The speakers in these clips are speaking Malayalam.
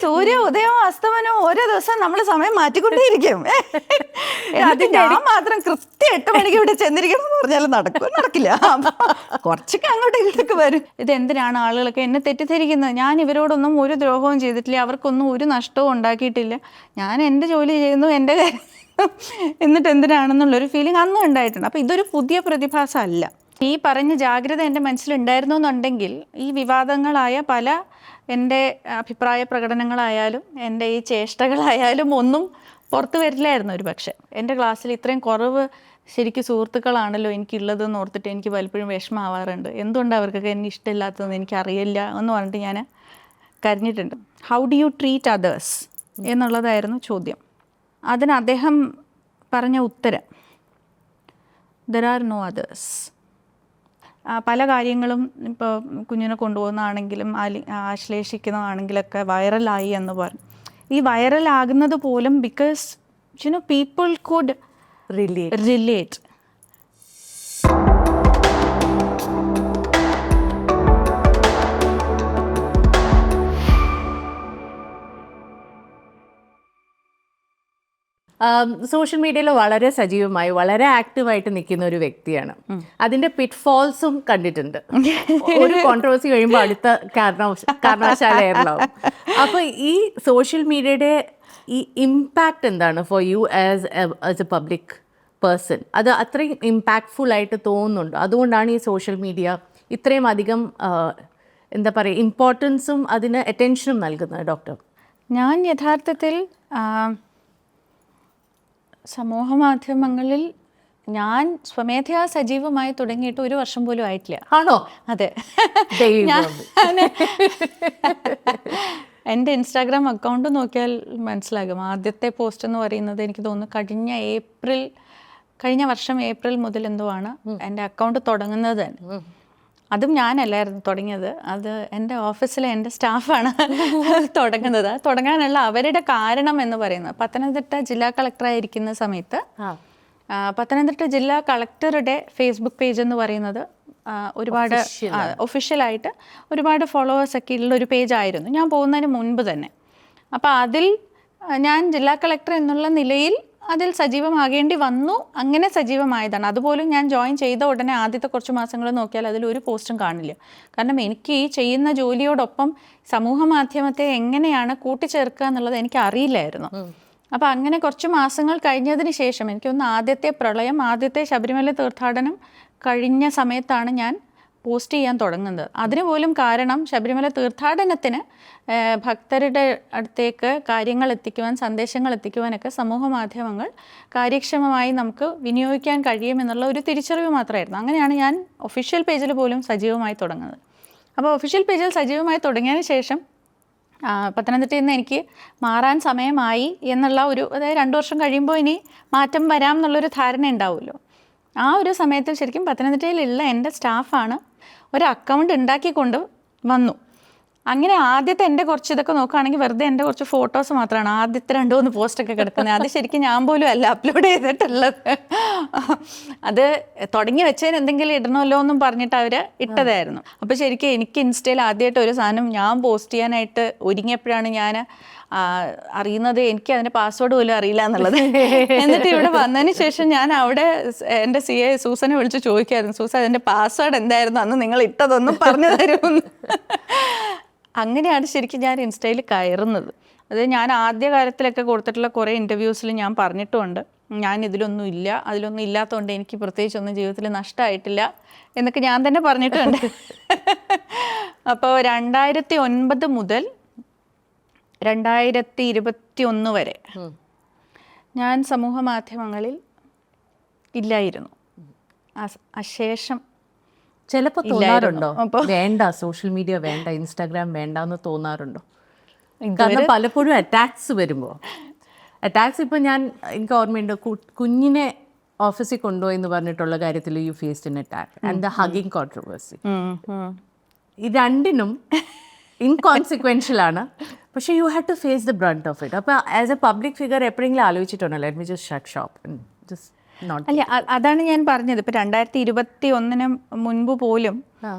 സൂര്യ ഉദയവും അസ്തമനവും ഓരോ ദിവസം നമ്മൾ സമയം മാറ്റിക്കൊണ്ടേയിരിക്കും. അത് ഞാൻ മാത്രം കൃത്യം 8 മണിക്ക് ഇവിടെ ചെന്നിരിക്കണം എന്ന് പറഞ്ഞാലും നടക്കില്ല. കുറച്ചൊക്കെ അങ്ങോട്ടും ഇങ്ങോട്ടൊക്കെ വരും. ഇതെന്തിനാണ് ആളുകളൊക്കെ എന്നെ തെറ്റിദ്ധരിക്കുന്നത്? ഞാൻ ഇവരോടൊന്നും ഒരു ദ്രോഹവും ചെയ്തിട്ടില്ല, അവർക്കൊന്നും ഒരു നഷ്ടവും ഉണ്ടാക്കിയിട്ടില്ല. ഞാൻ എൻ്റെ ജോലി ചെയ്യുന്നു, എൻ്റെ കാര്യം എന്നിട്ട് എന്തിനാണെന്നുള്ളൊരു ഫീലിംഗ് അന്നും ഉണ്ടായിട്ടുണ്ട്. അപ്പോൾ ഇതൊരു പുതിയ പ്രതിഭാസമല്ല. ഈ പറഞ്ഞ ജാഗ്രത എൻ്റെ മനസ്സിലുണ്ടായിരുന്നു എന്നുണ്ടെങ്കിൽ ഈ വിവാദങ്ങളായ പല എൻ്റെ അഭിപ്രായ പ്രകടനങ്ങളായാലും എൻ്റെ ഈ ചേഷ്ടകളായാലും ഒന്നും പുറത്തു വരില്ലായിരുന്നു ഒരു പക്ഷേ. എൻ്റെ ക്ലാസ്സിൽ ഇത്രയും കുറവ് ശരിക്കും സുഹൃത്തുക്കളാണല്ലോ എനിക്കുള്ളതെന്ന് ഓർത്തിട്ട് എനിക്ക് പലപ്പോഴും വിഷമമാവാറുണ്ട്. എന്തുകൊണ്ടാണ് അവർക്കൊക്കെ എന്നെ ഇഷ്ടമില്ലാത്തതെന്ന് എനിക്കറിയില്ല എന്ന് പറഞ്ഞിട്ട് ഞാൻ കരഞ്ഞിട്ടുണ്ട്. How do you treat others എന്നുള്ളതായിരുന്നു ചോദ്യം. അതിന് അദ്ദേഹം പറഞ്ഞ ഉത്തരം, ദർ ആർ നോ അതേഴ്സ്. പല കാര്യങ്ങളും ഇപ്പോൾ കുഞ്ഞിനെ കൊണ്ടുപോകുന്നതാണെങ്കിലും ആശ്ലേഷിക്കുന്നതാണെങ്കിലൊക്കെ വൈറലായി എന്ന് പറഞ്ഞു. ഈ വൈറലാകുന്നത് പോലും because people could relate. Social മീഡിയയിൽ വളരെ സജീവമായി വളരെ ആക്റ്റീവായിട്ട് നിൽക്കുന്ന ഒരു വ്യക്തിയാണ്. അതിന്റെ പിറ്റ്ഫോൾസും കണ്ടിട്ടുണ്ട്. ഒരു കോൺട്രവേഴ്സി കഴിയുമ്പോൾ അടുത്ത കാരണവശാലായിരുന്നു. അപ്പോൾ ഈ സോഷ്യൽ മീഡിയയുടെ ഈ ഇമ്പാക്റ്റ് എന്താണ് for you as a public person? അത് അത്രയും ഇമ്പാക്റ്റ്ഫുൾ ആയിട്ട് തോന്നുന്നുണ്ട്? അതുകൊണ്ടാണ് ഈ സോഷ്യൽ മീഡിയ ഇത്രയും അധികം എന്താ പറയുക ഇമ്പോർട്ടൻസും അതിന് അറ്റൻഷനും നൽകുന്നത് ഡോക്ടർ? ഞാൻ യഥാർത്ഥത്തിൽ സമൂഹ മാധ്യമങ്ങളിൽ ഞാൻ സ്വമേധയാ സജീവമായി തുടങ്ങിയിട്ട് 1 വർഷം പോലും ആയിട്ടില്ല. ആണോ? അതെ. എൻ്റെ ഇൻസ്റ്റാഗ്രാം അക്കൗണ്ട് നോക്കിയാൽ മനസ്സിലാകും. ആദ്യത്തെ പോസ്റ്റ് എന്ന് പറയുന്നത് എനിക്ക് തോന്നുന്നു കഴിഞ്ഞ വർഷം ഏപ്രിൽ മുതൽ എന്തോ ആണ് എൻ്റെ അക്കൗണ്ട് തുടങ്ങുന്നത് തന്നെ. അതും ഞാനല്ലായിരുന്നു തുടങ്ങിയത്, അത് എൻ്റെ ഓഫീസിലെ എൻ്റെ സ്റ്റാഫാണ് തുടങ്ങുന്നത്. തുടങ്ങാനുള്ള അവരുടെ കാരണം എന്ന് പറയുന്നത്, പത്തനംതിട്ട ജില്ലാ കളക്ടറായിരിക്കുന്ന സമയത്ത് പത്തനംതിട്ട ജില്ലാ കളക്ടറുടെ ഫേസ്ബുക്ക് പേജ് എന്ന് പറയുന്നത് ഒരുപാട് ഒഫീഷ്യലായിട്ട് ഒരുപാട് ഫോളോവേഴ്സൊക്കെ ഉള്ളൊരു പേജായിരുന്നു ഞാൻ പോകുന്നതിന് മുൻപ് തന്നെ. അപ്പോൾ അതിൽ ഞാൻ ജില്ലാ കളക്ടർ എന്നുള്ള നിലയിൽ അതിൽ സജീവമാകേണ്ടി വന്നു. അങ്ങനെ സജീവമായതാണ്. അതുപോലും ഞാൻ ജോയിൻ ചെയ്ത ഉടനെ ആദ്യത്തെ കുറച്ച് മാസങ്ങൾ നോക്കിയാൽ അതിലൊരു പോസ്റ്റും കാണില്ല. കാരണം എനിക്ക് ഈ ചെയ്യുന്ന ജോലിയോടൊപ്പം സമൂഹ മാധ്യമത്തെ എങ്ങനെയാണ് കൂട്ടിച്ചേർക്കുക എന്നുള്ളത് എനിക്ക് അറിയില്ലായിരുന്നു. അപ്പോൾ അങ്ങനെ കുറച്ച് മാസങ്ങൾ കഴിഞ്ഞതിന് ശേഷം എനിക്കൊന്ന് ആദ്യത്തെ പ്രളയം, ആദ്യത്തെ ശബരിമല തീർത്ഥാടനം കഴിഞ്ഞ സമയത്താണ് ഞാൻ പോസ്റ്റ് ചെയ്യാൻ തുടങ്ങുന്നത്. അതിന് പോലും കാരണം ശബരിമല തീർത്ഥാടനത്തിന് ഭക്തരുടെ അടുത്തേക്ക് കാര്യങ്ങൾ എത്തിക്കുവാൻ, സന്ദേശങ്ങൾ എത്തിക്കുവാനൊക്കെ സമൂഹ മാധ്യമങ്ങൾ കാര്യക്ഷമമായി നമുക്ക് വിനിയോഗിക്കാൻ കഴിയുമെന്നുള്ള ഒരു തിരിച്ചറിവ് മാത്രമായിരുന്നു. അങ്ങനെയാണ് ഞാൻ ഒഫീഷ്യൽ പേജിൽ പോലും സജീവമായി തുടങ്ങുന്നത്. അപ്പോൾ ഒഫീഷ്യൽ പേജിൽ സജീവമായി തുടങ്ങിയതിന് ശേഷം പത്തനംതിട്ടയിൽ നിന്ന് എനിക്ക് മാറാൻ സമയമായി എന്നുള്ള അതായത് 2 വർഷം കഴിയുമ്പോൾ ഇനി മാറ്റം വരാം എന്നുള്ളൊരു ധാരണ ഉണ്ടാവുമല്ലോ. ആ ഒരു സമയത്തിൽ ശരിക്കും പത്തനംതിട്ടയിലുള്ള എൻ്റെ സ്റ്റാഫാണ് ഒരു അക്കൗണ്ട് ഉണ്ടാക്കിക്കൊണ്ട് വന്നു. അങ്ങനെ ആദ്യത്തെ എൻ്റെ കുറച്ച് ഇതൊക്കെ നോക്കുകയാണെങ്കിൽ വെറുതെ എൻ്റെ കുറച്ച് ഫോട്ടോസ് മാത്രമാണ് ആദ്യത്തെ 2-3 പോസ്റ്റൊക്കെ കിടക്കുന്നത്. അത് ശരിക്കും ഞാൻ പോലും അല്ല അപ്ലോഡ് ചെയ്തിട്ടുള്ളത്. അത് തുടങ്ങി വെച്ചതിന് എന്തെങ്കിലും ഇടണമല്ലോ എന്നും പറഞ്ഞിട്ട് അവർ ഇട്ടതായിരുന്നു. അപ്പോൾ ശരിക്കും എനിക്ക് ഇൻസ്റ്റയിൽ ആദ്യമായിട്ട് ഒരു സാധനം ഞാൻ പോസ്റ്റ് ചെയ്യാനായിട്ട് ഒരുങ്ങിയപ്പോഴാണ് ഞാൻ അറിയുന്നത് എനിക്ക് അതിൻ്റെ പാസ്വേഡ് പോലും അറിയില്ല എന്നുള്ളത്. എന്നിട്ട് ഇവിടെ വന്നതിന് ശേഷം ഞാൻ അവിടെ എൻ്റെ CA സൂസനെ വിളിച്ച് ചോദിക്കുമായിരുന്നു, സൂസ അതിൻ്റെ പാസ്വേഡ് എന്തായിരുന്നു, അന്ന് നിങ്ങൾ ഇട്ടതൊന്നും പറഞ്ഞു തരുമെന്ന്. അങ്ങനെയാണ് ശരിക്കും ഞാൻ ഇൻസ്റ്റയിൽ കയറുന്നത്. അത് ഞാൻ ആദ്യകാലത്തിലൊക്കെ കൊടുത്തിട്ടുള്ള കുറേ ഇൻ്റർവ്യൂസിൽ ഞാൻ പറഞ്ഞിട്ടുമുണ്ട്, ഞാൻ ഇതിലൊന്നും ഇല്ല, അതിലൊന്നും ഇല്ലാത്തതുകൊണ്ട് എനിക്ക് പ്രത്യേകിച്ചൊന്നും ജീവിതത്തിൽ നഷ്ടമായിട്ടില്ല എന്നൊക്കെ ഞാൻ തന്നെ പറഞ്ഞിട്ടുണ്ട്. അപ്പോൾ 2009 മുതൽ 2021 വരെ ഞാൻ സമൂഹ മാധ്യമങ്ങളിൽ ഇല്ലായിരുന്നു. അശേഷം ചിലപ്പോൾ തോന്നാറുണ്ടോ വേണ്ട സോഷ്യൽ മീഡിയ വേണ്ട, ഇൻസ്റ്റാഗ്രാം വേണ്ട എന്ന് തോന്നാറുണ്ടോ? കാരണം പലപ്പോഴും അറ്റാക്സ് വരുമ്പോൾ ഇപ്പം എനിക്ക് ഓർമ്മയുണ്ട്, കുഞ്ഞിനെ ഓഫീസിൽ കൊണ്ടുപോയി എന്ന് പറഞ്ഞിട്ടുള്ള കാര്യത്തിൽ you faced an attack and the hugging controversy. ഈ രണ്ടിനും ഇൻകോൺസിക്വൻഷ്യൽ ആണ്, പക്ഷേ you had to face the brunt of it. അപ്പോൾ ആസ് എ പബ്ലിക് ഫിഗർ എപ്പോഴെങ്കിലും ആലോചിച്ചിട്ടുണ്ടോ let me just shut shop? അല്ല അതാണ് ഞാൻ പറഞ്ഞത്. ഇപ്പം 2021 മുൻപ് പോലും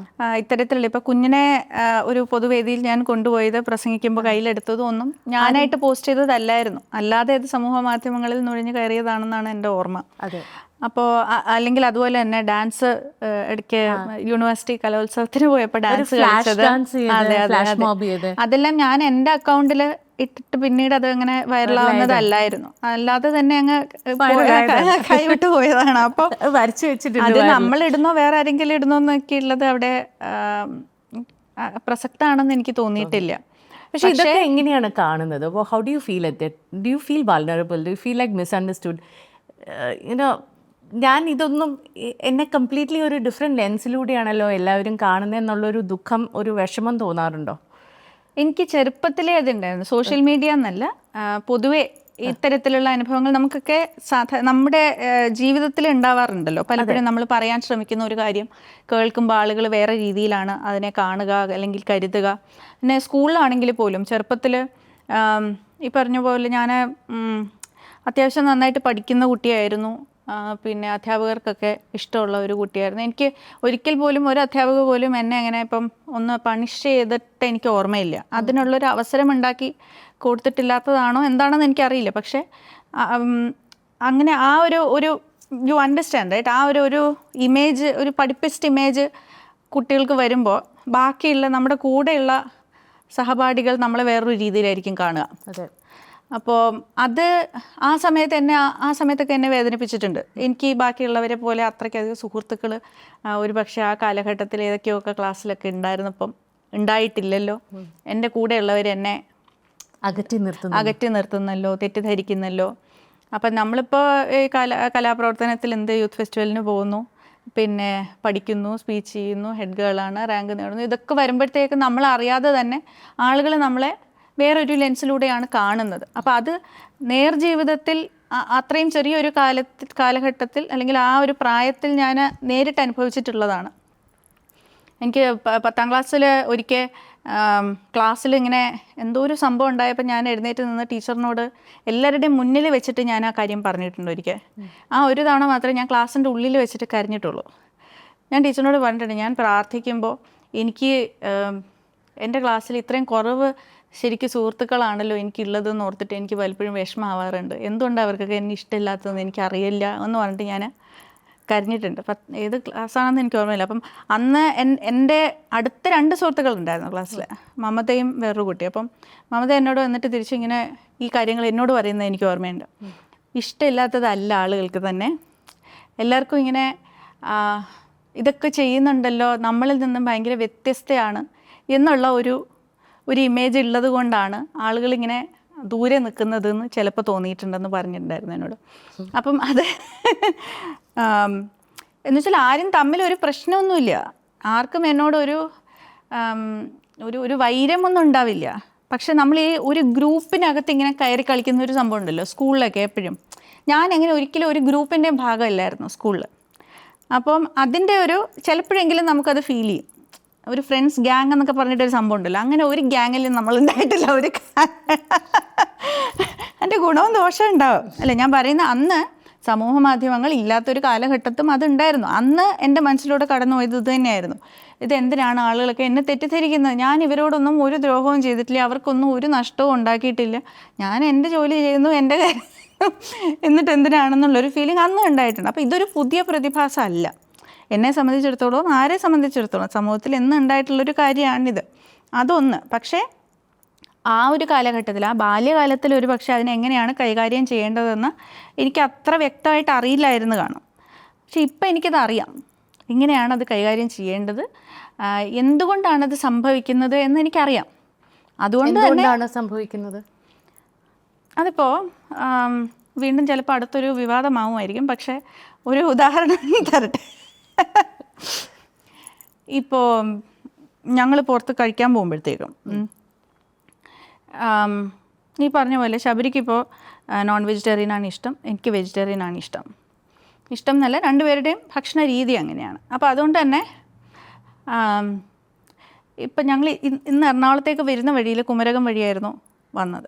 ഇത്തരത്തിലുള്ള ഇപ്പം കുഞ്ഞിനെ ഒരു പൊതുവേദിയിൽ ഞാൻ കൊണ്ടുപോയത് പ്രസംഗിക്കുമ്പോൾ കയ്യിലെടുത്തതും ഒന്നും ഞാനായിട്ട് പോസ്റ്റ് ചെയ്തതല്ലായിരുന്നു. അല്ലാതെ അത് സമൂഹ മാധ്യമങ്ങളിൽ നുഴഞ്ഞു കയറിയതാണെന്നാണ് എൻ്റെ ഓർമ്മ. അപ്പോൾ അല്ലെങ്കിൽ അതുപോലെ തന്നെ ഡാൻസ് ഇടയ്ക്ക് യൂണിവേഴ്സിറ്റി കലോത്സവത്തിന് പോയപ്പോൾ ഡാൻസ് കളിച്ചത്, അതെ അതെ, അതെല്ലാം ഞാൻ എൻ്റെ അക്കൗണ്ടിൽ ഇട്ടിട്ട് പിന്നീട് അത് അങ്ങനെ വൈറലാവുന്നതല്ലായിരുന്നു. അല്ലാതെ തന്നെ അങ്ങ് കൈവിട്ട് പോയതാണ്. അപ്പോൾ വരച്ചു വെച്ചിട്ട് അത് നമ്മൾ ഇടുന്നോ വേറെ ആരെങ്കിലും ഇടുന്നോ എന്നൊക്കെ ഉള്ളത് അവിടെ പ്രസക്തമാണെന്ന് എനിക്ക് തോന്നിയിട്ടില്ല. പക്ഷെ ഇതൊക്കെ എങ്ങനെയാണ് കാണുന്നത്? How do you feel at it? Do you feel vulnerable? Do you feel like misunderstood? You know, ഞാൻ ഇതൊന്നും എന്നെ കംപ്ലീറ്റ്ലി ഒരു ഡിഫറെൻറ്റ് ലെൻസിലൂടെയാണല്ലോ എല്ലാവരും കാണുന്നതെന്നുള്ളൊരു ദുഃഖം, ഒരു വിഷമം തോന്നാറുണ്ടോ? എനിക്ക് ചെറുപ്പത്തിലേ അതുണ്ടായിരുന്നു. സോഷ്യൽ മീഡിയ എന്നല്ല, പൊതുവെ ഇത്തരത്തിലുള്ള അനുഭവങ്ങൾ നമുക്കൊക്കെ നമ്മുടെ ജീവിതത്തിൽ ഉണ്ടാവാറുണ്ടല്ലോ. പലപ്പോഴും നമ്മൾ പറയാൻ ശ്രമിക്കുന്ന ഒരു കാര്യം കേൾക്കുമ്പോൾ ആളുകൾ വേറെ രീതിയിലാണ് അതിനെ കാണുക അല്ലെങ്കിൽ കരുതുക. പിന്നെ സ്കൂളിലാണെങ്കിൽ പോലും ചെറുപ്പത്തിൽ ഈ പറഞ്ഞ പോലെ ഞാൻ അത്യാവശ്യം നന്നായിട്ട് പഠിക്കുന്ന കുട്ടിയായിരുന്നു. പിന്നെ അധ്യാപകർക്കൊക്കെ ഇഷ്ടമുള്ള ഒരു കുട്ടിയായിരുന്നു. എനിക്ക് ഒരിക്കൽ പോലും ഒരു അധ്യാപക പോലും എന്നെ അങ്ങനെ ഇപ്പം ഒന്ന് പണിഷ് ചെയ്തിട്ട് എനിക്ക് ഓർമ്മയില്ല. അതിനുള്ളൊരു അവസരം ഉണ്ടാക്കി കൊടുത്തിട്ടില്ലാത്തതാണോ എന്താണെന്ന് എനിക്കറിയില്ല. പക്ഷേ അങ്ങനെ ആ ഒരു യു അണ്ടർസ്റ്റാൻഡ് റൈറ്റ്, ആ ഒരു ഇമേജ്, ഒരു പഠിപ്പിസ്റ്റ് ഇമേജ് കുട്ടികൾക്ക് വരുമ്പോൾ ബാക്കിയുള്ള നമ്മുടെ കൂടെയുള്ള സഹപാഠികൾ നമ്മളെ വേറൊരു രീതിയിലായിരിക്കും കാണുക. അതെ. അപ്പോൾ അത് ആ സമയത്തൊക്കെ എന്നെ വേദനിപ്പിച്ചിട്ടുണ്ട്. എനിക്ക് ബാക്കിയുള്ളവരെ പോലെ അത്രയ്ക്കധികം സുഹൃത്തുക്കൾ ഒരു പക്ഷേ ആ കാലഘട്ടത്തിൽ ഏതൊക്കെയൊക്കെ ക്ലാസ്സിലൊക്കെ ഉണ്ടായിരുന്നപ്പം ഉണ്ടായിട്ടില്ലല്ലോ. എൻ്റെ കൂടെയുള്ളവർ എന്നെ അകറ്റി നിർത്തുന്നല്ലോ, തെറ്റിദ്ധരിക്കുന്നല്ലോ. അപ്പം നമ്മളിപ്പോൾ ഈ കലാപ്രവർത്തനത്തിൽ യൂത്ത് ഫെസ്റ്റിവലിന് പോകുന്നു, പിന്നെ പഠിക്കുന്നു, സ്പീച്ച് ചെയ്യുന്നു, ഹെഡ് ഗേളാണ്, റാങ്ക് നേടുന്നു. ഇതൊക്കെ വരുമ്പോഴത്തേക്ക് നമ്മളറിയാതെ തന്നെ ആളുകൾ നമ്മളെ വേറൊരു ലെൻസിലൂടെയാണ് കാണുന്നത്. അപ്പോൾ അത് നേർജീവിതത്തിൽ അത്രയും ചെറിയൊരു കാലഘട്ടത്തിൽ അല്ലെങ്കിൽ ആ ഒരു പ്രായത്തിൽ ഞാൻ നേരിട്ട് അനുഭവിച്ചിട്ടുള്ളതാണ്. എനിക്ക് 10ാം ക്ലാസ്സിൽ ഒരിക്കൽ ക്ലാസ്സിൽ ഇങ്ങനെ എന്തോ ഒരു സംഭവം ഉണ്ടായപ്പോൾ ഞാൻ എഴുന്നേറ്റ് നിന്ന് ടീച്ചറിനോട് എല്ലാവരുടെയും മുന്നിൽ വെച്ചിട്ട് ഞാൻ ആ കാര്യം പറഞ്ഞിട്ടുണ്ട് ഒരിക്കൽ. ആ ഒരു തവണ മാത്രമേ ഞാൻ ക്ലാസ്സിൻ്റെ ഉള്ളിൽ വെച്ചിട്ട് കരഞ്ഞിട്ടുള്ളൂ. ഞാൻ ടീച്ചറിനോട് പറഞ്ഞിട്ടുണ്ട്, ഞാൻ പ്രാർത്ഥിക്കുമ്പോൾ എനിക്ക് എൻ്റെ ക്ലാസ്സിൽ ഇത്രയും കുറവ് ശരിക്കും സുഹൃത്തുക്കളാണല്ലോ എനിക്കുള്ളതെന്ന് ഓർത്തിട്ട് എനിക്ക് പലപ്പോഴും വിഷമമാവാറുണ്ട്. എന്തുകൊണ്ടാണ് അവർക്കൊക്കെ എന്നെ ഇഷ്ടമില്ലാത്തതെന്ന് എനിക്കറിയില്ല എന്ന് പറഞ്ഞിട്ട് ഞാൻ കരഞ്ഞിട്ടുണ്ട്. ഏത് ക്ലാസ്സാണെന്ന് എനിക്ക് ഓർമ്മയില്ല. അപ്പം അന്ന് എൻ്റെ അടുത്ത 2 സുഹൃത്തുക്കളുണ്ടായിരുന്നു ക്ലാസ്സിൽ, മമതയും വേറൊരു കുട്ടി. അപ്പം മമത എന്നോട് വന്നിട്ട് തിരിച്ചിങ്ങനെ ഈ കാര്യങ്ങൾ എന്നോട് പറയുന്നത് എനിക്ക് ഓർമ്മയുണ്ട്. ഇഷ്ടമില്ലാത്തതല്ല ആളുകൾക്ക് തന്നെ, എല്ലാവർക്കും ഇങ്ങനെ ഇതൊക്കെ ചെയ്യുന്നുണ്ടല്ലോ, നമ്മളിൽ നിന്നും ഭയങ്കര വ്യത്യസ്തയാണ് എന്നുള്ള ഒരു ഇമേജ് ഉള്ളത് കൊണ്ടാണ് ആളുകളിങ്ങനെ ദൂരെ നിൽക്കുന്നതെന്ന് ചിലപ്പോൾ തോന്നിയിട്ടുണ്ടെന്ന് പറഞ്ഞിട്ടുണ്ടായിരുന്നു എന്നോട്. അപ്പം അത് എന്നുവെച്ചാൽ ആരും തമ്മിലൊരു പ്രശ്നമൊന്നുമില്ല, ആർക്കും എന്നോടൊരു ഒരു വൈരമൊന്നും ഉണ്ടാവില്ല. പക്ഷെ നമ്മൾ ഈ ഒരു ഗ്രൂപ്പിനകത്ത് ഇങ്ങനെ കയറി കളിക്കുന്ന ഒരു സംഭവം ഉണ്ടല്ലോ സ്കൂളിലൊക്കെ. എപ്പോഴും ഞാൻ അങ്ങനെ ഒരിക്കലും ഒരു ഗ്രൂപ്പിൻ്റെ ഭാഗമല്ലായിരുന്നു സ്കൂളിൽ. അപ്പം അതിൻ്റെ ചിലപ്പോഴെങ്കിലും നമുക്കത് ഫീൽ ചെയ്യും. ഒരു ഫ്രണ്ട്സ് ഗ്യാങ് എന്നൊക്കെ പറഞ്ഞിട്ടൊരു സംഭവം ഉണ്ടല്ലോ, അങ്ങനെ ഒരു ഗ്യാങ്ങിലും നമ്മളുണ്ടായിട്ടില്ല. അതിൻ്റെ ഗുണവും ദോഷവും ഉണ്ടാവും അല്ലേ. ഞാൻ പറയുന്ന അന്ന് സമൂഹ മാധ്യമങ്ങൾ ഇല്ലാത്തൊരു കാലഘട്ടത്തും അതുണ്ടായിരുന്നു. അന്ന് എൻ്റെ മനസ്സിലൂടെ കടന്നു പോയത് ഇത് തന്നെയായിരുന്നു. ഇതെന്തിനാണ് ആളുകളൊക്കെ എന്നെ തെറ്റിദ്ധരിക്കുന്നത്? ഞാൻ ഇവരോടൊന്നും ഒരു ദ്രോഹവും ചെയ്തിട്ടില്ല, അവർക്കൊന്നും ഒരു നഷ്ടവും ഉണ്ടാക്കിയിട്ടില്ല, ഞാൻ എൻ്റെ ജോലി ചെയ്യുന്നു, എൻ്റെ കാര്യം എന്നിട്ട് എന്തിനാണെന്നുള്ളൊരു ഫീലിംഗ് അന്നും ഉണ്ടായിട്ടുണ്ട്. അപ്പോൾ ഇതൊരു പുതിയ പ്രതിഭാസമല്ല എന്നെ സംബന്ധിച്ചിടത്തോളം, ആരെ സംബന്ധിച്ചിടത്തോളം സമൂഹത്തിൽ എന്ന് ഉണ്ടായിട്ടുള്ളൊരു കാര്യമാണിത്. അതൊന്ന്. പക്ഷേ ആ ഒരു കാലഘട്ടത്തിൽ, ആ ബാല്യകാലത്തിൽ ഒരു പക്ഷേ അതിനെങ്ങനെയാണ് കൈകാര്യം ചെയ്യേണ്ടതെന്ന് എനിക്ക് അത്ര വ്യക്തമായിട്ട് അറിയില്ലായിരുന്നു കാണും. പക്ഷെ ഇപ്പം എനിക്കത് അറിയാം, എങ്ങനെയാണ് അത് കൈകാര്യം ചെയ്യേണ്ടത്, എന്തുകൊണ്ടാണത് സംഭവിക്കുന്നത് എന്ന് എനിക്കറിയാം. അതുകൊണ്ട് തന്നെയാണ് സംഭവിക്കുന്നത്. അതിപ്പോൾ വീണ്ടും ചിലപ്പോൾ അടുത്തൊരു വിവാദമാവുമായിരിക്കും, പക്ഷേ ഒരു ഉദാഹരണം തരട്ടെ. ഇപ്പോൾ ഞങ്ങൾ പുറത്ത് കഴിക്കാൻ പോകുമ്പോഴത്തേക്കും ഈ പറഞ്ഞ പോലെ ശബരിക്കിപ്പോൾ നോൺ വെജിറ്റേറിയനാണ് ഇഷ്ടം, എനിക്ക് വെജിറ്റേറിയനാണ് ഇഷ്ടം. ഇഷ്ടം എന്നല്ല, രണ്ടുപേരുടെയും ഭക്ഷണ രീതി അങ്ങനെയാണ്. അപ്പോൾ അതുകൊണ്ട് തന്നെ ഇപ്പം ഞങ്ങൾ ഇന്ന് എറണാകുളത്തേക്ക് വരുന്ന വഴിയിൽ കുമരകം വഴിയായിരുന്നു വന്നത്.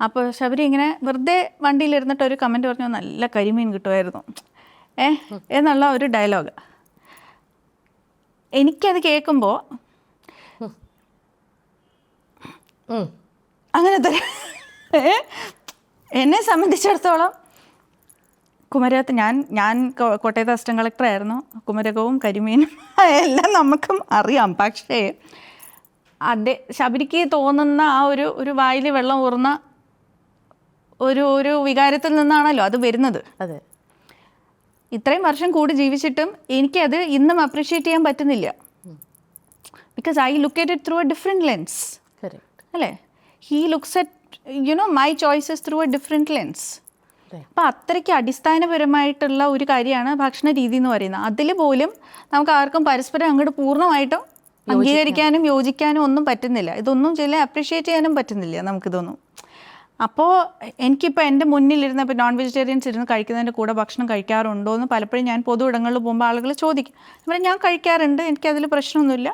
അപ്പോൾ ശബരി ഇങ്ങനെ വെറുതെ വണ്ടിയിലിരുന്നിട്ട് ഒരു കമൻറ്റ് പറഞ്ഞു, നല്ല കരിമീൻ കിട്ടുമായിരുന്നു. എന്നുള്ള ഒരു ഡയലോഗ്. എനിക്കത് കേൾക്കുമ്പോൾ അങ്ങനത്തെ എന്നെ സംബന്ധിച്ചിടത്തോളം കുമരകത്ത് ഞാൻ കോട്ടയത്ത് അസിസ്റ്റന്റ് കളക്ടറായിരുന്നു. കുമരകവും കരിമീനും എല്ലാം നമുക്കും അറിയാം. പക്ഷേ ശബരിക്ക് തോന്നുന്ന ആ ഒരു വായിൽ വെള്ളം ഊർന്ന ഒരു വികാരത്തിൽ നിന്നാണല്ലോ അത് വരുന്നത്. അതെ, ഇത്രയും വർഷം കൂടി ജീവിച്ചിട്ടും എനിക്കത് ഇന്നും അപ്രീഷിയേറ്റ് ചെയ്യാൻ പറ്റുന്നില്ല. Because I look at it through a different lens. അല്ലേ? He looks at my choices through a different lens. അപ്പം അത്രയ്ക്ക് അടിസ്ഥാനപരമായിട്ടുള്ള ഒരു കാര്യമാണ് ഭക്ഷണ രീതി എന്ന് പറയുന്നത്. അതിൽ പോലും നമുക്ക് ആർക്കും പരസ്പരം അങ്ങോട്ട് പൂർണ്ണമായിട്ടും അംഗീകരിക്കാനും യോജിക്കാനും ഒന്നും പറ്റുന്നില്ല. ഇതൊന്നും ചില അപ്രീഷിയേറ്റ് ചെയ്യാനും പറ്റുന്നില്ല നമുക്കിതൊന്നും. അപ്പോൾ എനിക്കിപ്പോൾ എൻ്റെ മുന്നിലിരുന്ന് ഇപ്പോൾ നോൺ വെജിറ്റേറിയൻസ് ഇരുന്ന് കഴിക്കുന്നതിൻ്റെ കൂടെ ഭക്ഷണം കഴിക്കാറുണ്ടോ എന്ന് പലപ്പോഴും ഞാൻ പൊതു ഇടങ്ങളിൽ പോകുമ്പോൾ ആളുകൾ ചോദിക്കും. അപ്പോൾ ഞാൻ കഴിക്കാറുണ്ട്, എനിക്കതിൽ പ്രശ്നമൊന്നുമില്ല.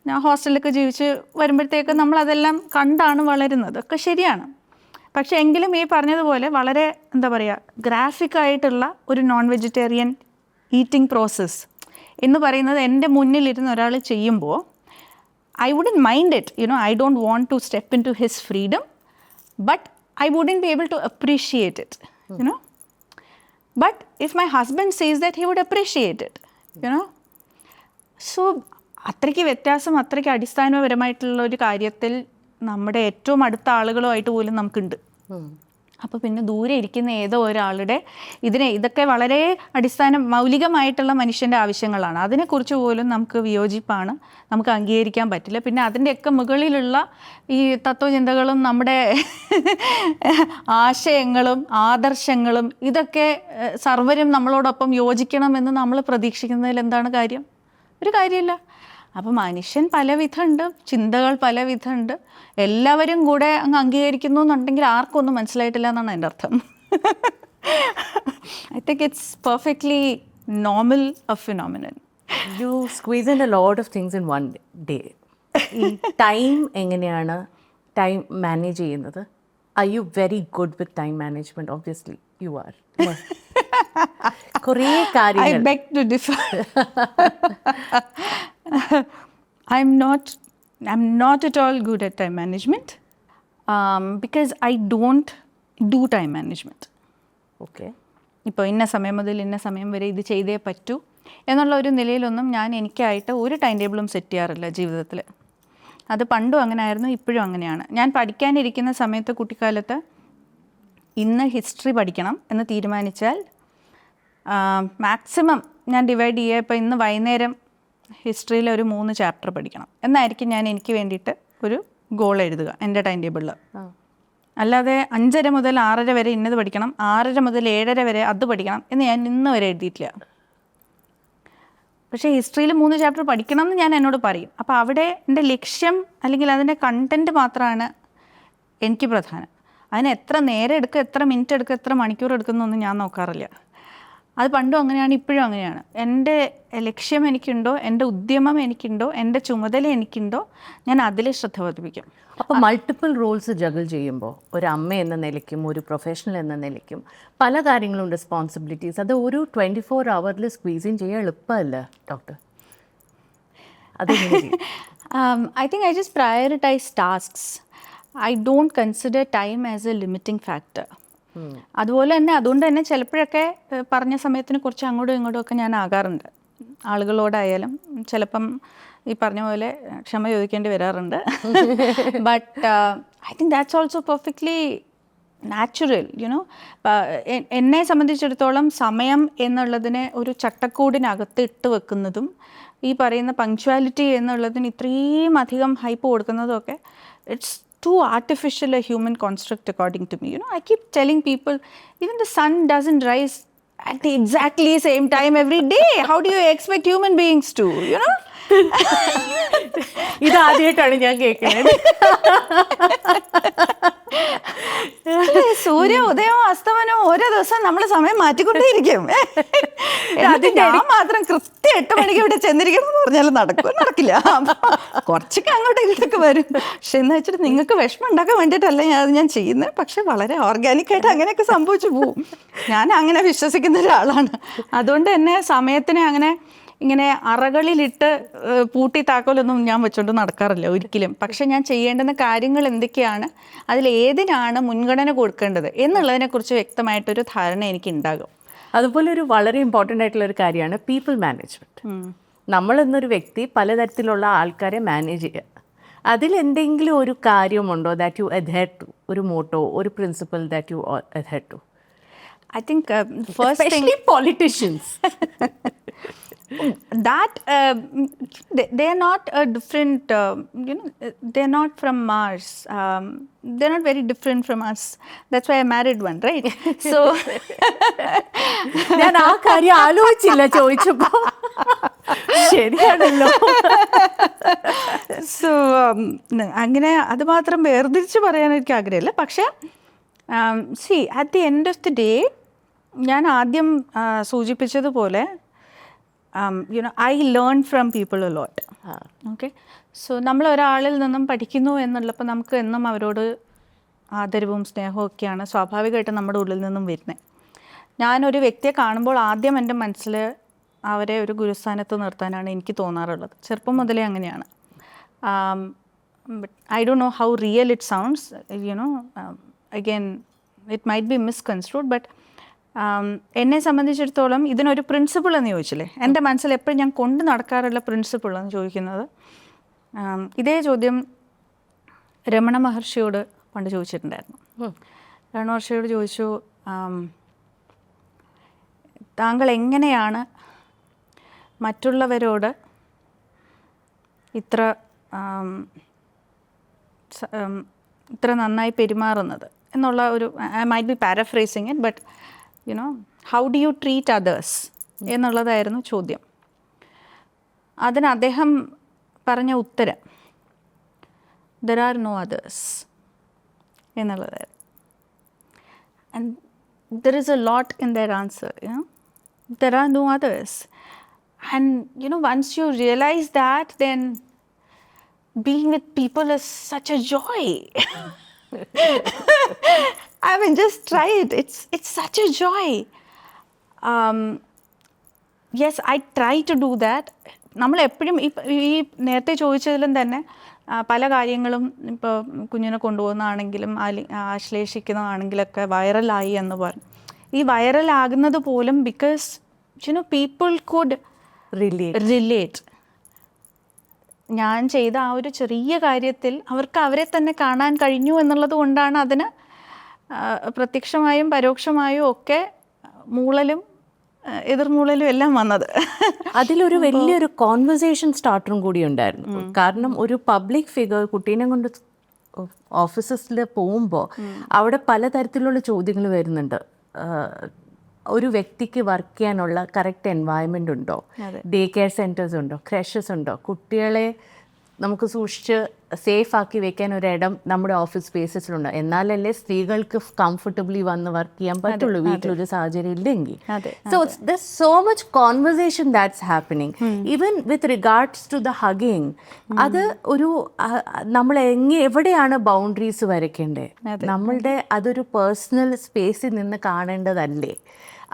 ഞാൻ ഹോസ്റ്റലിലൊക്കെ ജീവിച്ച് വരുമ്പോഴത്തേക്ക് നമ്മളതെല്ലാം കണ്ടാണ് വളരുന്നത്. ഒക്കെ ശരിയാണ്. പക്ഷേ എങ്കിലും ഈ പറഞ്ഞതുപോലെ വളരെ എന്താ പറയുക, ഗ്രാഫിക്കായിട്ടുള്ള ഒരു നോൺ വെജിറ്റേറിയൻ ഈറ്റിംഗ് പ്രോസസ്സ് എന്ന് പറയുന്നത് എൻ്റെ മുന്നിലിരുന്ന് ഒരാൾ ചെയ്യുമ്പോൾ I wouldn't mind it. I don't want to step into his freedom, but I wouldn't be able to appreciate it, But if my husband says that, he would appreciate it, So, അത്രയ്ക്ക് വ്യത്യാസം, അത്രയ്ക്ക് അടിസ്ഥാനപരമായിട്ടുള്ള ഒരു കാര്യത്തിൽ നമ്മുടെ ഏറ്റവും അടുത്ത ആളുകളുമായിട്ട് പോലും നമുക്കുണ്ട്. അപ്പോൾ പിന്നെ ദൂരെ ഇരിക്കുന്ന ഏതോ ഒരാളുടെ ഇതൊക്കെ വളരെ മൗലികമായിട്ടുള്ള മനുഷ്യൻ്റെ ആവശ്യങ്ങളാണ്. അതിനെക്കുറിച്ച് പോലും നമുക്ക് വിയോജിപ്പാണ്, നമുക്ക് അംഗീകരിക്കാൻ പറ്റില്ല. പിന്നെ അതിൻ്റെയൊക്കെ മുകളിലുള്ള ഈ തത്വചിന്തകളും നമ്മുടെ ആശയങ്ങളും ആദർശങ്ങളും ഇതൊക്കെ സർവരും നമ്മളോടൊപ്പം യോജിക്കണമെന്ന് നമ്മൾ പ്രതീക്ഷിക്കുന്നതിൽ എന്താണ് കാര്യം? ഒരു കാര്യമില്ല. അപ്പോൾ മനുഷ്യൻ പലവിധമുണ്ട്, ചിന്തകൾ പലവിധമുണ്ട്. എല്ലാവരും കൂടെ അങ്ങ് അംഗീകരിക്കുന്നു എന്നുണ്ടെങ്കിൽ ആർക്കും ഒന്നും മനസ്സിലായിട്ടില്ല എന്നാണ് എൻ്റെ അർത്ഥം. I think it's perfectly normal a phenomenon. You squeeze in a lot of things in one day. ഈ ടൈം എങ്ങനെയാണ് ടൈം മാനേജ് ചെയ്യുന്നത്? Are you very good with time management? Obviously you are. കുറേ കാര്യങ്ങൾ. I beg to differ. I'm not at all good at time management because I don't do time management. Okay. ഇപ്പോൾ ഇന്ന സമയം മുതൽ ഇന്ന സമയം വരെ ഇത് ചെയ്തേ പറ്റൂ എന്നുള്ള ഒരു നിലയിലൊന്നും ഞാൻ എനിക്കായിട്ട് ഒരു ടൈം ടേബിളും സെറ്റ് ചെയ്യാറില്ല ജീവിതത്തിൽ. അത് പണ്ടും അങ്ങനെ ആയിരുന്നു, ഇപ്പോഴും അങ്ങനെയാണ്. ഞാൻ പഠിക്കാനിരിക്കുന്ന സമയത്ത് കുട്ടിക്കാലത്ത് ഇന്ന് ഹിസ്റ്ററി പഠിക്കണം എന്ന് തീരുമാനിച്ചാൽ മാക്സിമം ഞാൻ ഡിവൈഡ് ചെയ്യുക. ഇപ്പോൾ ഇന്ന് വൈകുന്നേരം ഹിസ്റ്ററിയിലെ ഒരു 3 ചാപ്റ്റർ പഠിക്കണം എന്നായിരിക്കും ഞാൻ എനിക്ക് വേണ്ടിയിട്ട് ഒരു ഗോൾ എഴുതുക എൻ്റെ ടൈം ടേബിളിൽ. അല്ലാതെ 5:30 മുതൽ 6:30 വരെ ഇന്നത് പഠിക്കണം, 6:30 മുതൽ 7:30 വരെ അത് പഠിക്കണം എന്ന് ഞാൻ ഇന്ന് വരെ എഴുതിയിട്ടില്ല. പക്ഷേ ഹിസ്റ്ററിയിൽ 3 ചാപ്റ്റർ പഠിക്കണം എന്ന് ഞാൻ എന്നോട് പറയും. അപ്പോൾ അവിടെ എൻ്റെ ലക്ഷ്യം അല്ലെങ്കിൽ അതിൻ്റെ കണ്ടൻറ്റ് മാത്രമാണ് എനിക്ക് പ്രധാനം. അതിന് എത്ര നേരം എടുക്കുക, എത്ര മിനിറ്റ് എടുക്കുക, എത്ര മണിക്കൂർ എടുക്കുന്നൊന്നും ഞാൻ നോക്കാറില്ല. അത് പണ്ടും അങ്ങനെയാണ്, ഇപ്പോഴും അങ്ങനെയാണ്. എൻ്റെ ലക്ഷ്യം എനിക്കുണ്ടോ, എൻ്റെ ഉദ്യമം എനിക്കുണ്ടോ, എൻ്റെ ചുമതല എനിക്കുണ്ടോ, ഞാൻ അതിൽ ശ്രദ്ധ പതിപ്പിക്കും. അപ്പോൾ മൾട്ടിപ്പിൾ റോൾസ് ജഗിൾ ചെയ്യുമ്പോൾ ഒരു അമ്മ എന്ന നിലയ്ക്കും ഒരു പ്രൊഫഷണൽ എന്ന നിലയ്ക്കും പല കാര്യങ്ങളും റെസ്പോൺസിബിലിറ്റീസ്, അത് ഒരു 24 hours സ്ക്വീസ് ഇൻ ചെയ്യാൻ എളുപ്പമല്ല doctor? I think I just prioritize tasks. I don't consider time as a limiting factor. അതുപോലെ തന്നെ അതുകൊണ്ട് തന്നെ ചിലപ്പോഴൊക്കെ പറഞ്ഞ സമയത്തിന് കുറച്ച് അങ്ങോട്ടും ഇങ്ങോട്ടും ഒക്കെ ഞാൻ ആകാറുണ്ട്. ആളുകളോടായാലും ചിലപ്പം ഈ പറഞ്ഞ പോലെ ക്ഷമ ചോദിക്കേണ്ടി വരാറുണ്ട്. But I think that's also perfectly natural. എന്നെ സംബന്ധിച്ചിടത്തോളം സമയം എന്നുള്ളതിനെ ഒരു ചട്ടക്കൂടിനകത്ത് ഇട്ട് വെക്കുന്നതും ഈ പറയുന്ന പങ്ക്ച്വാലിറ്റി എന്നുള്ളതിന് ഇത്രയും അധികം ഹൈപ്പ് കൊടുക്കുന്നതും ഒക്കെ it's too artificial a human construct according to me. I keep telling people, even the sun doesn't rise at the exactly same time every day. How do you expect human beings to, ഇത് ആദ്യമായിട്ടാണ് ഞാൻ കേൾക്കുന്നത്. സൂര്യ ഉദയവും അസ്തമനവും ഓരോ ദിവസം നമ്മൾ സമയം മാറ്റിക്കൊണ്ടേയിരിക്കും. ഞാൻ മാത്രം കൃത്യം 8 മണിക്ക് ഇവിടെ ചെന്നിരിക്കണം എന്ന് പറഞ്ഞാൽ നടക്കില്ല. കുറച്ചൊക്കെ അങ്ങോട്ടും ഇങ്ങോട്ടൊക്കെ വരും. പക്ഷെ എന്ന് വെച്ചിട്ട് നിങ്ങൾക്ക് വിഷമം ഉണ്ടാക്കാൻ വേണ്ടിയിട്ടല്ല ഞാൻ ചെയ്യുന്നത്. പക്ഷെ വളരെ ഓർഗാനിക്കായിട്ട് അങ്ങനെയൊക്കെ സംഭവിച്ചു പോകും. ഞാൻ അങ്ങനെ വിശ്വസിക്കുന്ന ഒരാളാണ്. അതുകൊണ്ട് തന്നെ സമയത്തിനെ അങ്ങനെ ഇങ്ങനെ അറകളിലിട്ട് പൂട്ടി താക്കോലൊന്നും ഞാൻ വെച്ചുകൊണ്ട് നടക്കാറില്ല ഒരിക്കലും. പക്ഷെ ഞാൻ ചെയ്യേണ്ടുന്ന കാര്യങ്ങൾ എന്തൊക്കെയാണ്, അതിലേതിനാണ് മുൻഗണന കൊടുക്കേണ്ടത് എന്നുള്ളതിനെക്കുറിച്ച് വ്യക്തമായിട്ടൊരു ധാരണ എനിക്ക് ഉണ്ടാകും. അതുപോലെ ഒരു വളരെ ഇമ്പോർട്ടൻ്റ് ആയിട്ടുള്ള ഒരു കാര്യമാണ് പീപ്പിൾ മാനേജ്മെൻറ്റ്. നമ്മളെന്നൊരു വ്യക്തി പലതരത്തിലുള്ള ആൾക്കാരെ മാനേജ് ചെയ്യുക. അതിലെന്തെങ്കിലും ഒരു കാര്യമുണ്ടോ ദാറ്റ് യു അഡ്ഹെയർ ടു, ഒരു മോട്ടോ, ഒരു principle that you adhere to? I think first thing, politicians. that they are not a different, they're not from Mars. They're not very different from us. That's why I married one, right? So ഞാൻ ആ കാര്യം ആലോചിച്ചില്ല ചോദിച്ചപ്പോ. ശരിയാണല്ലോ. സോ അങ്ങനെ അത് മാത്രം വേർതിരിച്ച് പറയാൻ എനിക്ക് ആഗ്രഹമില്ല. പക്ഷേ C at the end of the day ഞാൻ ആദ്യം സൂചിപ്പിച്ചതുപോലെ I learn from people a lot. Okay, so നമ്മൾ ഒരാളിൽ നിന്നും പഠിക്കുന്നു എന്നുള്ളപ്പോൾ നമുക്ക് എന്നും അവരോട് ആദരവും സ്നേഹവും ഒക്കെയാണ് സ്വാഭാവികമായിട്ടും നമ്മുടെ ഉള്ളിൽ നിന്നും വരുന്നത്. ഞാനൊരു വ്യക്തിയെ കാണുമ്പോൾ ആദ്യം എൻ്റെ മനസ്സിൽ അവരെ ഒരു ഗുരുസ്ഥാനത്ത് നിർത്താനാണ് എനിക്ക് തോന്നാറുള്ളത്. ചെറുപ്പം മുതലേ അങ്ങനെയാണ്. I don't know how real it sounds, again it might be misconstrued, but എന്നെ സംബന്ധിച്ചിടത്തോളം ഇതിനൊരു പ്രിൻസിപ്പിൾ എന്ന് ചോദിച്ചില്ലേ, എൻ്റെ മനസ്സിൽ എപ്പോഴും ഞാൻ കൊണ്ട് നടക്കാറുള്ള പ്രിൻസിപ്പിൾ എന്ന് ചോദിക്കുന്നത്, ഇതേ ചോദ്യം രമണ മഹർഷിയോട് പണ്ട് ചോദിച്ചിട്ടുണ്ടായിരുന്നു. രമണ മഹർഷിയോട് ചോദിച്ചു, താങ്കൾ എങ്ങനെയാണ് മറ്റുള്ളവരോട് ഇത്ര നന്നായി പെരുമാറുന്നത് എന്നുള്ള ഒരു, I might be paraphrasing it, but how do you treat others എന്നുള്ളതായിരുന്നു ചോദ്യം. അതിന് അദ്ദേഹം പറഞ്ഞ ഉത്തരം ദർ ആർ നോ അതേഴ്സ് എന്നുള്ളതായിരുന്നു. And there is a lot in their answer. There are no others. And once you realise that, then being with people is such a joy. I mean, just try it. It's such a joy. Yes, I try to do that. നമ്മൾ എപ്പോഴും ഈ നേരത്തെ ചോദിച്ചതിലും തന്നെ പല കാര്യങ്ങളും ഇപ്പോൾ കുഞ്ഞിനെ കൊണ്ടുപോകുന്നതാണെങ്കിലും ആശ്ലേഷിക്കുന്നതാണെങ്കിലൊക്കെ വൈറലായി എന്ന് പറഞ്ഞു. ഈ വൈറലാകുന്നത് പോലും ബിക്കോസ് പീപ്പിൾ കുഡ് റിലേറ്റ്. ഞാൻ ചെയ്ത ആ ഒരു ചെറിയ കാര്യത്തിൽ അവർക്ക് അവരെ തന്നെ കാണാൻ കഴിഞ്ഞു എന്നുള്ളത് കൊണ്ടാണ് അതിന് പ്രത്യക്ഷമായും പരോക്ഷമായും ഒക്കെ മൂളലും എതിർമൂളലും എല്ലാം വന്നത്. അതിലൊരു വലിയൊരു കോൺവെർസേഷൻ സ്റ്റാർട്ടറും കൂടി ഉണ്ടായിരുന്നു. കാരണം ഒരു പബ്ലിക് ഫിഗർ കുട്ടീനെ കൊണ്ട് ഓഫീസസിൽ പോകുമ്പോൾ അവിടെ പലതരത്തിലുള്ള ചോദ്യങ്ങൾ വരുന്നുണ്ട്. ഒരു വ്യക്തിക്ക് വർക്ക് ചെയ്യാനുള്ള കറക്റ്റ് എൻവയൺമെൻ്റ് ഉണ്ടോ, ഡേ കെയർ സെൻറ്റേഴ്സ് ഉണ്ടോ, ക്രഷസ് ഉണ്ടോ, കുട്ടികളെ നമുക്ക് സൂക്ഷിച്ച് സേഫ് ആക്കി വെക്കാൻ ഒരിടം നമ്മുടെ ഓഫീസ് സ്പേസസിലുണ്ടോ, എന്നാലല്ലേ സ്ത്രീകൾക്ക് കംഫർട്ടബിളി വന്ന് വർക്ക് ചെയ്യാൻ പറ്റുള്ളൂ വീട്ടിലൊരു സാഹചര്യം ഇല്ലെങ്കിൽ. So there so much conversation that's happening. Even with regards to the hugging, അത് ഒരു നമ്മൾ എവിടെയാണ് ബൗണ്ടറീസ് വരയ്ക്കേണ്ടത്, നമ്മളുടെ അതൊരു പേഴ്സണൽ സ്പേസിൽ നിന്ന് കാണേണ്ടതല്ലേ.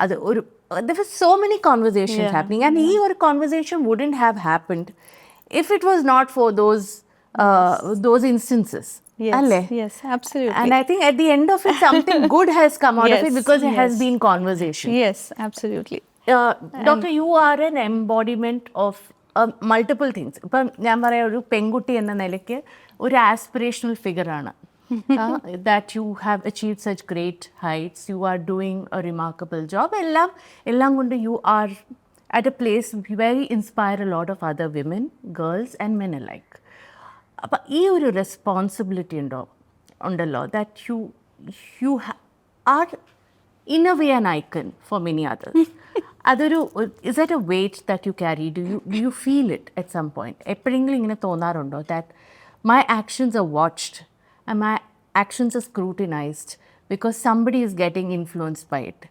അത് ഒരു there were so many conversations happening, and ഈ ഒരു conversation wouldn't have happened if it was not for those instances. Yes, absolutely. And I think at the end of it something good has come out of it because it has been conversation. Yes, absolutely. Doctor, you are an embodiment of multiple things. ഇപ്പം ഞാൻ പറയാം, ഒരു പെൺകുട്ടി എന്ന നിലയ്ക്ക് ഒരു aspirational ഫിഗറാണ്. That you have achieved such great heights, you are doing a remarkable job. എല്ലാം കൊണ്ട് you are at a place where you inspire a lot of other women, girls and men alike. അപ്പം ഈ ഒരു റെസ്പോൺസിബിലിറ്റി ഉണ്ടല്ലോ, that you are in a way an icon for many others. അതൊരു, is that a weight that you carry? Do you feel it at some point? എപ്പോഴെങ്കിലും ഇങ്ങനെ തോന്നാറുണ്ടോ that my actions are watched and my actions are scrutinized because somebody is getting influenced by it.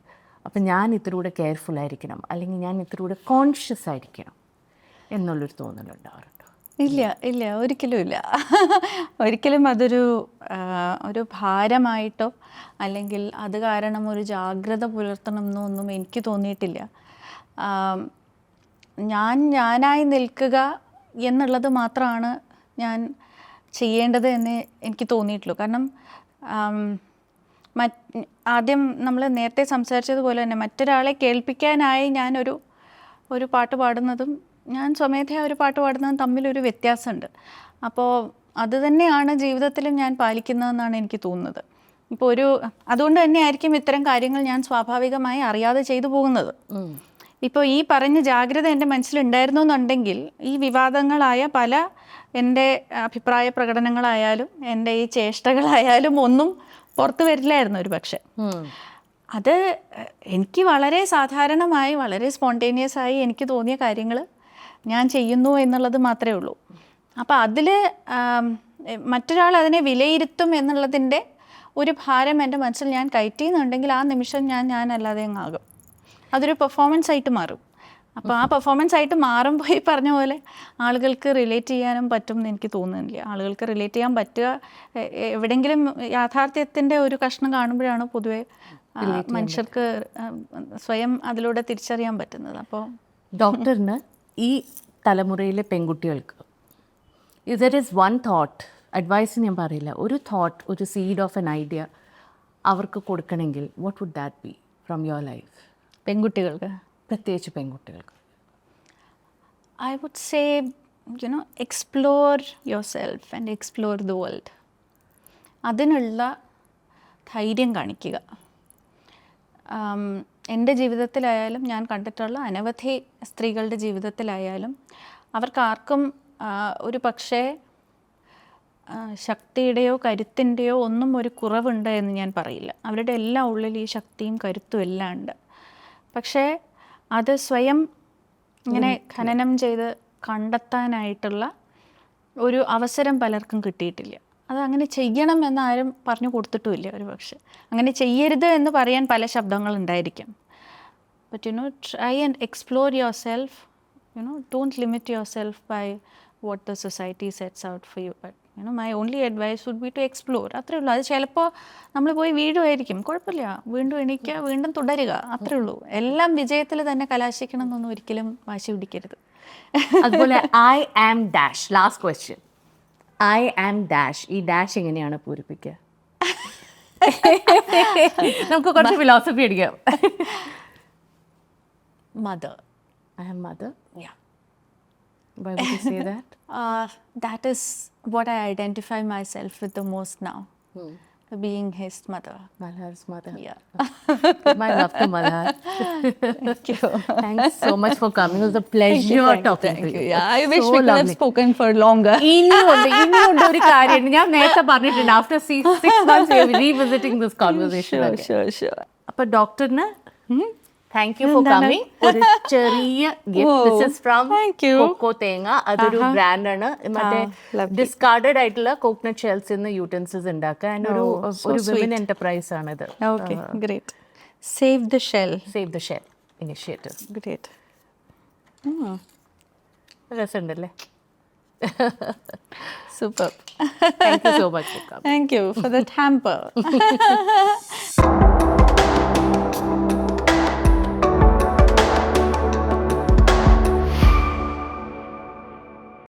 അപ്പം ഞാൻ ഇത്തിരി കൂടെ കെയർഫുൾ ആയിരിക്കണം, അല്ലെങ്കിൽ ഞാൻ ഇത്തിരി കൂടെ കോൺഷ്യസ് ആയിരിക്കണം എന്നുള്ളൊരു തോന്നലുണ്ടാവാറുണ്ട്. ഇല്ല ഒരിക്കലും ഇല്ല. ഒരിക്കലും അതൊരു ഒരു ഭാരമായിട്ടോ അല്ലെങ്കിൽ അത് കാരണം ഒരു ജാഗ്രത പുലർത്തണം എന്നൊന്നും എനിക്ക് തോന്നിയിട്ടില്ല. ഞാനായി നിൽക്കുക എന്നുള്ളത് മാത്രമാണ് ഞാൻ ചെയ്യേണ്ടത് എന്ന് എനിക്ക് തോന്നിയിട്ടുള്ളൂ. കാരണം ആദ്യം നമ്മൾ നേരത്തെ സംസാരിച്ചതുപോലെ തന്നെ മറ്റൊരാളെ കേൾപ്പിക്കാനായി ഒരു പാട്ട് പാടുന്നതും ഞാൻ സ്വമേധയാ ഒരു പാട്ട് പാടുന്നതും തമ്മിലൊരു വ്യത്യാസമുണ്ട്. അപ്പോൾ അത് തന്നെയാണ് ജീവിതത്തിലും ഞാൻ പാലിക്കുന്നതെന്നാണ് എനിക്ക് തോന്നുന്നത്. ഇപ്പോൾ അതുകൊണ്ട് തന്നെ ആയിരിക്കും ഇത്തരം കാര്യങ്ങൾ ഞാൻ സ്വാഭാവികമായി അറിയാതെ ചെയ്തു പോകുന്നത്. ഇപ്പോൾ ഈ പറഞ്ഞ ജാഗ്രത എൻ്റെ മനസ്സിലുണ്ടായിരുന്നു എന്നുണ്ടെങ്കിൽ ഈ വിവാദങ്ങളായ പല എൻ്റെ അഭിപ്രായ പ്രകടനങ്ങളായാലും എൻ്റെ ഈ ചേഷ്ടകളായാലും ഒന്നും പുറത്തു വരില്ലായിരുന്നു ഒരു പക്ഷെ. അത് എനിക്ക് വളരെ സാധാരണമായി വളരെ സ്പോണ്ടേനിയസ് ആയി എനിക്ക് തോന്നിയ കാര്യങ്ങൾ ഞാൻ ചെയ്യുന്നു എന്നുള്ളത് മാത്രമേ ഉള്ളൂ. അപ്പോൾ അതിൽ മറ്റൊരാൾ അതിനെ വിലയിരുത്തും എന്നുള്ളതിൻ്റെ ഒരു ഭാരം എൻ്റെ മനസ്സിൽ ഞാൻ കയറ്റിയെന്നുണ്ടെങ്കിൽ ആ നിമിഷം ഞാനല്ലാതെ അങ്ങാകും. അതൊരു പെർഫോമൻസ് ആയിട്ട് മാറും. അപ്പോൾ ആ പെർഫോമൻസ് ആയിട്ട് മാറുമ്പോൾ ഈ പറഞ്ഞ പോലെ ആളുകൾക്ക് റിലേറ്റ് ചെയ്യാനും പറ്റും എന്ന് എനിക്ക് തോന്നുന്നില്ല. ആളുകൾക്ക് റിലേറ്റ് ചെയ്യാൻ പറ്റുക എവിടെയെങ്കിലും യാഥാർത്ഥ്യത്തിൻ്റെ ഒരു കഷ്ണം കാണുമ്പോഴാണ് പൊതുവെ മനുഷ്യർക്ക് സ്വയം അതിലൂടെ തിരിച്ചറിയാൻ പറ്റുന്നത്. അപ്പോൾ ഡോക്ടറിന് ഈ തലമുറയിലെ പെൺകുട്ടികൾക്ക് there is one thought, advice ഞാൻ പറയില്ല, ഒരു തോട്ട്, ഒരു സീഡ് ഓഫ് എൻ ഐഡിയ അവർക്ക് കൊടുക്കണമെങ്കിൽ what would that be from your life? പെൺകുട്ടികൾക്ക്, പ്രത്യേകിച്ച് പെൺകുട്ടികൾക്ക്, I would say, explore yourself and explore the world. അതിനുള്ള ധൈര്യം കാണിക്കുക. എൻ്റെ ജീവിതത്തിലായാലും ഞാൻ കണ്ടിട്ടുള്ള അനവധി സ്ത്രീകളുടെ ജീവിതത്തിലായാലും അവർക്കാർക്കും ഒരു പക്ഷേ ശക്തിയുടെയോ കരുത്തിൻ്റെയോ ഒന്നും ഒരു കുറവുണ്ട് എന്ന് ഞാൻ പറയില്ല. അവരുടെ എല്ലാ ഉള്ളിൽ ഈ ശക്തിയും കരുത്തും എല്ലാം ഉണ്ട്. പക്ഷേ അത് സ്വയം ഇങ്ങനെ ഖനനം ചെയ്ത് കണ്ടെത്താനായിട്ടുള്ള ഒരു അവസരം പലർക്കും കിട്ടിയിട്ടില്ല. അതങ്ങനെ ചെയ്യണം എന്നാരും പറഞ്ഞു കൊടുത്തിട്ടുമില്ല. ഒരു പക്ഷെ അങ്ങനെ ചെയ്യരുത് എന്ന് പറയാൻ പല ശബ്ദങ്ങളുണ്ടായിരിക്കും. But try and explore yourself. Don't limit yourself by what the society sets out for you. But my only advice would be to explore. അത്രേ ഉള്ളൂ. അത് ചിലപ്പോൾ നമ്മൾ പോയി വീഴുമായിരിക്കും, കുഴപ്പമില്ല, വീണ്ടും എണീക്കുക, വീണ്ടും തുടരുക, അത്രേ ഉള്ളൂ. എല്ലാം വിജയത്തിൽ തന്നെ കലാശിക്കണം എന്നൊന്നും ഒരിക്കലും വാശി പിടിക്കരുത്. അതുപോലെ I am dash, last question, I am dash, ഈ ഡാഷ് എങ്ങനെയാണ് പൂരിപ്പിക്കുക? നമുക്ക് കുറച്ച് ഫിലോസഫി അടിക്കാം. Mother. I am mother. Yeah. Why would you say that? That is what I identify myself with the most now. Being his mother. Malhar's mother. Yeah. My love to Malhar. Thank you. Thanks so much for coming. It was a pleasure talking to you. Yeah, I wish So we could have lovely. spoken for longer. ഇനിയുണ്ട് ഒരു കാര്യമുണ്ട്. ഞാൻ നേരത്തെ പറഞ്ഞിട്ടുണ്ട്, after 6 months we are revisiting this conversation. Sure. അപ്പൊ ഡോക്ടറിന് താങ്ക് യു ഫോർ കമ്മിങ്. ഒരു ചെറിയ gift. This is from Coco Thenga. അതൊരു ബ്രാൻഡാണ്. മറ്റേ ഡിസ്കാർഡഡ് ആയിട്ടുള്ള കോക്കനട്ട് ഷെൽസ് നിന്ന് യൂട്ടൻസിൽസ് ഉണ്ടാക്കുക. ഒരു വിമൻ എന്റർപ്രൈസ് ആണിത്. Okay, great. Save the shell. Save the shell initiative. Great. രസമുണ്ടല്ലേ? Super. Thank you so much for coming. Thank you for that hamper.